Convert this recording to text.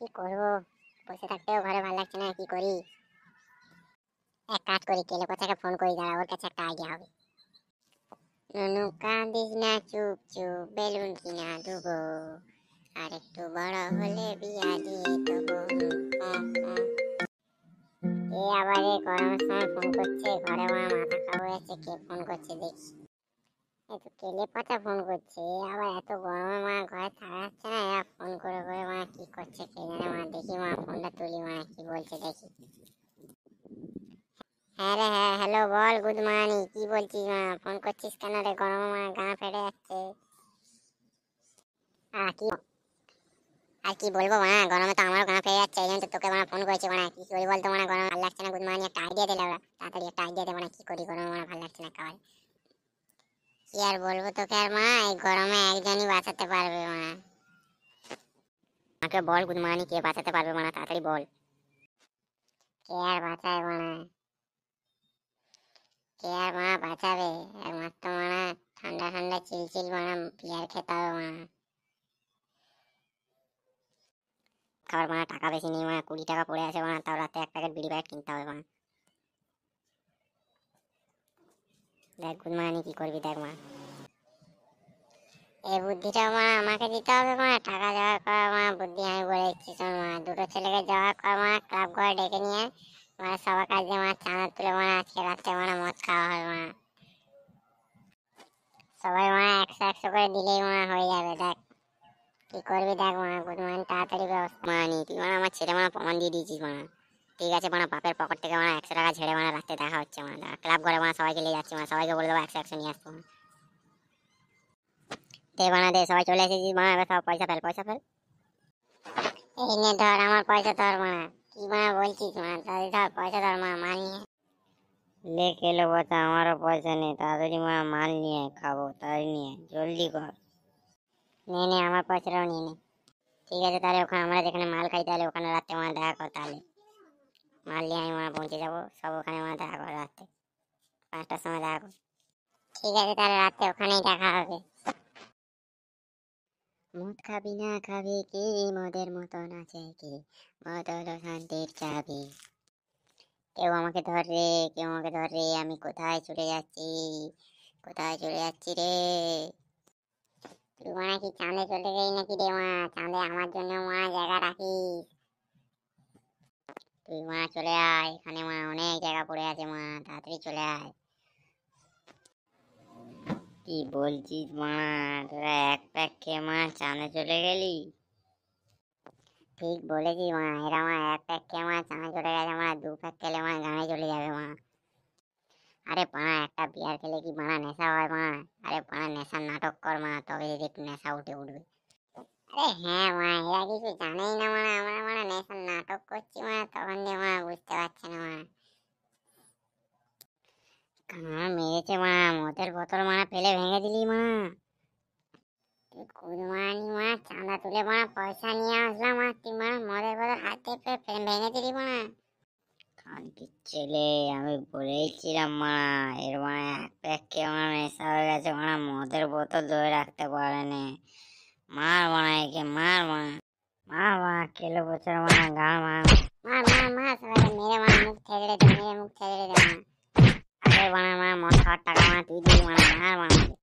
কি করবো, বসে থাকতেও ঘরে ভালো লাগছে না, কি করি? এক কাজ করি, কেলে কোথাকে ফোন করি, দাঁড়া, ওর কাছে একটা আইডিয়া হবে। নুনু কাঁদিস না, চুপ চুপ বেলুন কিনা দেবো, আর একটু বড় হলে বিয়া দিয়ে দেবো। এ আবার এই গরমের সময় ফোন করছে, ঘরে মাথা খারাপ হয়েছে, কে ফোন করছে দেখি। এত কেলে পচা ফোন করছে, আবার এত গরমে ঘরে থাকা যাচ্ছে না, এরা ফোন করে করে কি করছে কে জানে। দেখি ফোনটা তুলি, কি বলছে দেখি। হ্যাঁ রে, হ্যাঁ, হ্যালো, বল, গুড মর্নিং, কি বলছিস ফোন করছিস কেন রে? গরমে গা ফেটে যাচ্ছে। কি আর কি বলবো গরমে তো আমারও গা ফেটে যাচ্ছে, এই জন্য তো তোকে ফোন করেছি। কি করি বলতো গরমে ভালো লাগছে না। গুড মর্নিং, একটা আইডিয়া দিলে ওরা, তাড়াতাড়ি একটা আইডিয়া দে কি করি, গরমে ভালো লাগছে না খাবার। কি আর বলবো তোকে আর এই গরমে একজনই বাঁচাতে পারবে আমাকে বল, গুড মর্নিং, কে বাঁচাতে পারবে তাড়াতাড়ি বল। কে আর বাঁচায় কে আর বাঁচাবে? একমাত্র ঠান্ডা ঠান্ডা চিলচিল বিয়ার খেতে হবে খাবার টাকা বেশি নেই 20 টাকা পড়ে আছে তাও রাতে এক প্যাকেট বিড়ি প্যাকেট কিনতে হবে দেখ গুড মর্নিং, কি করবি দেখ এই বুদ্ধিটা আমাকে দিতে হবে টাকা জোগাড় করার বুদ্ধি আমি বলে দিচ্ছি। শোন দুটো ছেলেকে জোগাড় কর ক্লাব ঘরে ডেকে নিয়ে সবার কাছে চাঁদা তুলে আজকে রাত্রে মদ খাওয়া হবে সবাই 100-100 করে দিলেই হয়ে যাবে। দেখ কি করবি দেখ গুড মর্নিং, তাড়াতাড়ি ব্যবস্থা তুই আমার ছেলে প্রমাণ দিয়ে দিয়েছিস ঠিক আছে বাপের পকেট থেকে 100 টাকা ঝেড়ে রাস্তায় দেখা হচ্ছে ক্লাব ঘরে সবাইকে নিয়ে যাচ্ছি সবাইকে বলে দেবো 100-100 নিয়ে আসবো দে দে, সবাই চলে এসেছিস এবার সব পয়সা ফেল এই নে ধর আমার পয়সা ধর কি বলছিস দাদি ধর পয়সা ধর নিয়ে লেখে নেবো। তো আমারও পয়সা নেই, তাড়াতাড়ি মাল নিয়ে খাবো, তাই নিয়ে জলদি কর। নে আমার পয়সাটাও নিয়ে নে। ঠিক আছে তাহলে ওখানে আমরা যেখানে মাল খাই তাহলে ওখানে রাত্রে দেখা কর, তাহলে মাল নিয়ে আমি পৌঁছে যাবো সব ওখানে দেখা কর রাত্রে 5টার সময় দেখা কর। ঠিক আছে তাহলে রাত্রে ওখানেই দেখা হবে। মদ খাবি না খাবি কি, মদের মতন আছে কি, মদ হলো শান্তির চাবি। কেউ আমাকে ধর রে, কেউ আমাকে ধর রে, আমি কোথায় চলে যাচ্ছি রে? তুই কি চাঁদে চলে গেলি নাকি রে চাঁদে আমার জন্য জায়গা রাখিস? তুই চলে আয়, এখানে অনেক জায়গা পড়ে আছে তাড়াতাড়ি চলে আয়। কি বলছিস তোরা এক প্যাক খেয়ে চাঁদে চলে গেলি? ঠিক বলেছিস এরা এক প্যাক খেয়ে চাঁদে চলে গেছে 2 প্যাক খেলে গানে চলে যাবে আরে একটা বিয়ার খেলে কি নেশা হয় আরে নেশার নাটক কর তবে যদি একটু নেশা উঠবে। আরে হ্যাঁ এরা কিছু জানেই না আমরা নেশার নাটক করছি তখন দিয়ে বুঝতে পারছে না মেরেছে মদের বোতল ফেলে ভেঙে দিলি চাঁদা তুলে পয়সা নিয়ে আসলাম তুই মদের বোতল হাতে ভেঙে দিলি খানকির ছেলে, আমি বলেইছিলাম এর এক প্যাক নেশা হয়ে গেছে মদের বোতল ধরে রাখতে পারেনি। মার একে মার কেলো বছর গা সবাইকে মেরে মুখ ঠেকড়ে দে, মুখ ঠেকড়ে দে। আরে মদ খাওয়ার টাকা তুই দিবি মার